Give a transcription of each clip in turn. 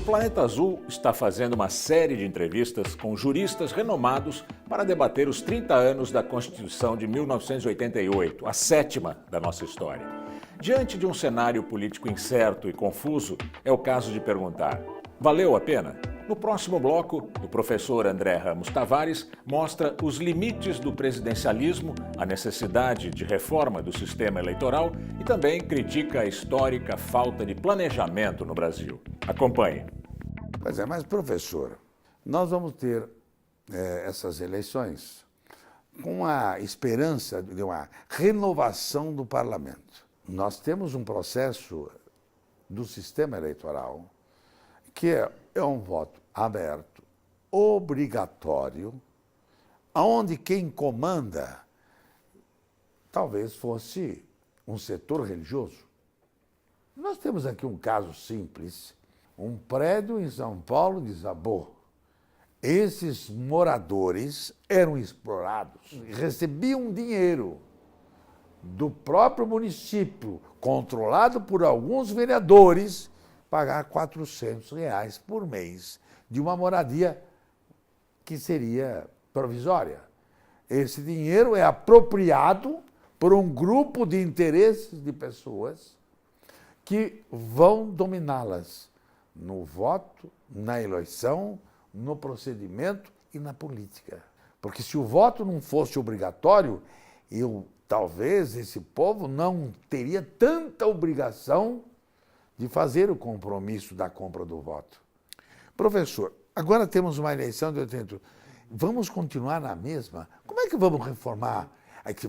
Planeta Azul está fazendo uma série de entrevistas com juristas renomados para debater os 30 anos da Constituição de 1988, a sétima da nossa história. Diante de um cenário político incerto e confuso, é o caso de perguntar: valeu a pena? No próximo bloco, o professor André Ramos Tavares mostra os limites do presidencialismo, a necessidade de reforma do sistema eleitoral e também critica a histórica falta de planejamento no Brasil. Acompanhe. Pois é, mas professor, nós vamos ter essas eleições com a esperança de uma renovação do parlamento. Nós temos um processo do sistema eleitoral que é um voto aberto, obrigatório, onde quem comanda talvez fosse um setor religioso. Nós temos aqui um caso simples. Um prédio em São Paulo desabou. Esses moradores eram explorados, recebiam dinheiro do próprio município, controlado por alguns vereadores, pagar R$400 por mês de uma moradia que seria provisória. Esse dinheiro é apropriado por um grupo de interesses de pessoas que vão dominá-las no voto, na eleição, no procedimento e na política. Porque se o voto não fosse obrigatório, talvez esse povo não teria tanta obrigação de fazer o compromisso da compra do voto. Professor, agora temos uma eleição de 88. Vamos continuar na mesma? Como é que vamos reformar?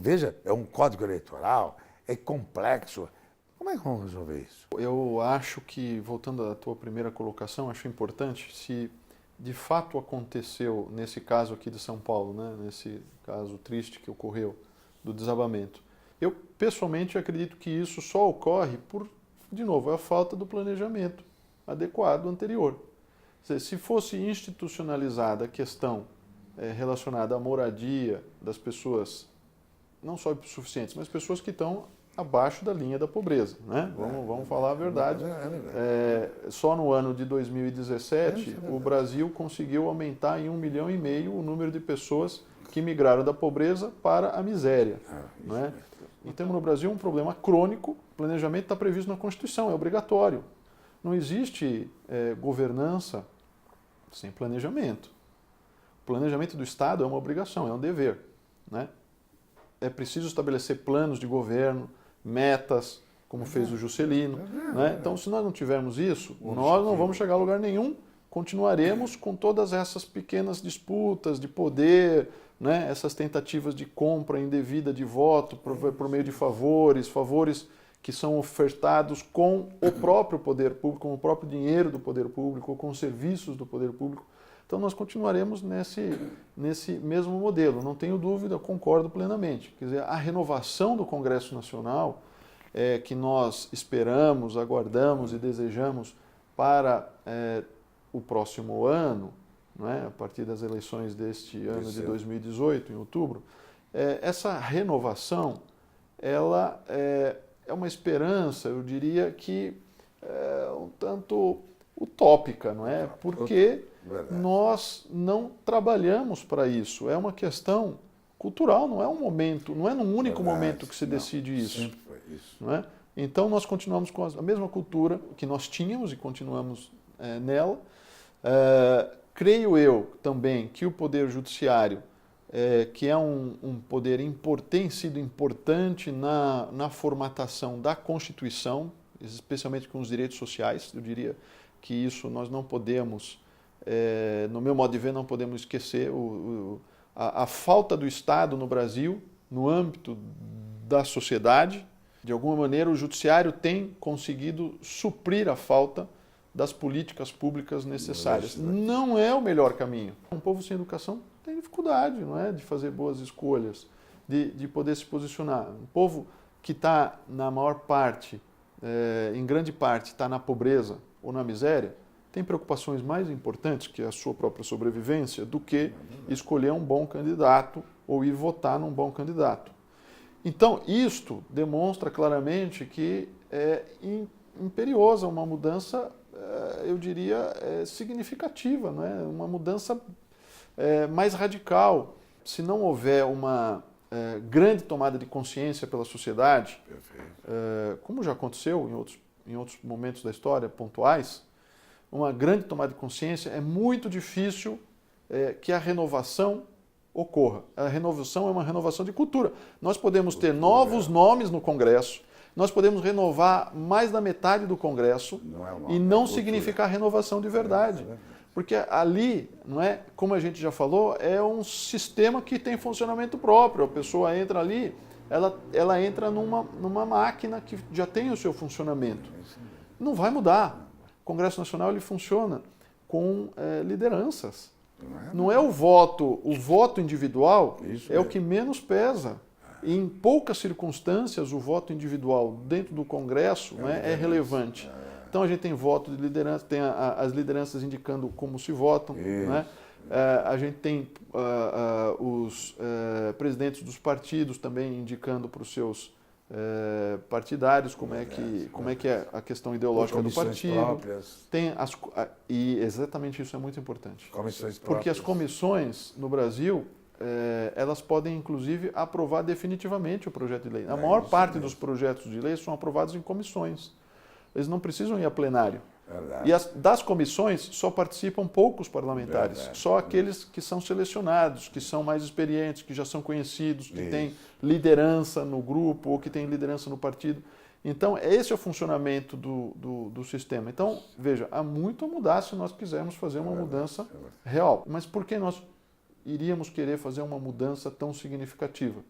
Veja, é um código eleitoral, é complexo. Como é que vamos resolver isso? Eu acho que, voltando à tua primeira colocação, acho importante, se de fato aconteceu, nesse caso aqui de São Paulo, né, nesse caso triste que ocorreu, do desabamento, eu pessoalmente acredito que isso só ocorre por, de novo, a falta do planejamento adequado anterior. Se fosse institucionalizada a questão relacionada à moradia das pessoas, não só suficientes, mas pessoas que estão abaixo da linha da pobreza, né? Vamos falar a verdade. Só no ano de 2017, o Brasil conseguiu aumentar em 1,5 milhão o número de pessoas que migraram da pobreza para a miséria. Né? Então, no Brasil, um problema crônico. O planejamento está previsto na Constituição, é obrigatório. Não existe governança sem planejamento. O planejamento do Estado é uma obrigação, é um dever. Né? É preciso estabelecer planos de governo, metas, como fez o Juscelino. Né? Então, se nós não tivermos isso, nós não vamos chegar a lugar nenhum. Continuaremos com todas essas pequenas disputas de poder, né? Essas tentativas de compra indevida de voto por meio de favores que são ofertados com o próprio poder público, com o próprio dinheiro do poder público, com os serviços do poder público. Então nós continuaremos nesse mesmo modelo, não tenho dúvida, concordo plenamente. Quer dizer, a renovação do Congresso Nacional, que nós esperamos, aguardamos e desejamos para o próximo ano, não é? A partir das eleições deste ano de 2018, em outubro, essa renovação ela é uma esperança, eu diria que um tanto utópica, não é? Porque nós não trabalhamos para isso. É uma questão cultural, não é um momento, não é num único momento que se decide isso. Sempre foi isso. Não é? Então nós continuamos com a mesma cultura que nós tínhamos e continuamos nela. Creio eu também que o Poder Judiciário, que é um poder tem sido importante na formatação da Constituição, especialmente com os direitos sociais. Eu diria que isso nós não podemos, no meu modo de ver, não podemos esquecer a falta do Estado no Brasil, no âmbito da sociedade. De alguma maneira, o Judiciário tem conseguido suprir a falta das políticas públicas necessárias. Não é o melhor caminho. Um povo sem educação tem dificuldade, não é, de fazer boas escolhas, de poder se posicionar. Um povo que está, na maior parte, em grande parte, está na pobreza ou na miséria, tem preocupações mais importantes que a sua própria sobrevivência do que escolher um bom candidato ou ir votar num bom candidato. Então, isto demonstra claramente que é imperiosa uma mudança eu diria, significativa, não é? Uma mudança mais radical. Se não houver uma grande tomada de consciência pela sociedade, como já aconteceu em outros momentos da história pontuais, uma grande tomada de consciência, é muito difícil que a renovação ocorra. A renovação é uma renovação de cultura. Nós podemos ter novos nomes no Congresso, nós podemos renovar mais da metade do Congresso e não significar renovação de verdade. Porque ali, não é, como a gente já falou, é um sistema que tem funcionamento próprio. A pessoa entra ali, ela entra numa máquina que já tem o seu funcionamento. Não vai mudar. O Congresso Nacional ele funciona com lideranças. Não é o voto individual é o que menos pesa. Em poucas circunstâncias, o voto individual dentro do Congresso é relevante. Então a gente tem voto de liderança, tem as lideranças indicando como se votam, né? A gente tem os presidentes dos partidos também indicando para os seus partidários como é que é a questão ideológica do partido. Próprias. E exatamente isso é muito importante. Comissões próprias. Porque as comissões no Brasil elas podem inclusive aprovar definitivamente o projeto de lei. A maior parte dos projetos de lei são aprovados em comissões. Eles não precisam ir a plenário. Verdade. E das comissões só participam poucos parlamentares, verdade, só aqueles que são selecionados, que são mais experientes, que já são conhecidos, que têm liderança no grupo ou que têm liderança no partido. Então, esse é o funcionamento do sistema. Então, veja, há muito a mudar se nós quisermos fazer uma mudança real. Mas por que nós iríamos querer fazer uma mudança tão significativa?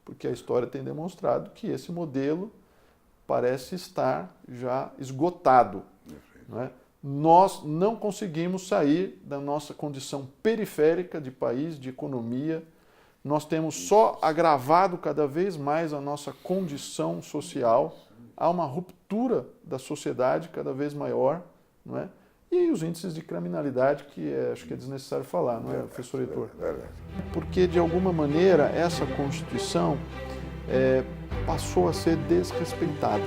Porque a história tem demonstrado que esse modelo parece estar já esgotado. Não é? Nós não conseguimos sair da nossa condição periférica de país, de economia. Nós temos só agravado cada vez mais a nossa condição social. Há uma ruptura da sociedade cada vez maior. Não é? E os índices de criminalidade, que acho que é desnecessário falar, não é, professor Heitor? Porque, de alguma maneira, essa Constituição passou a ser desrespeitada.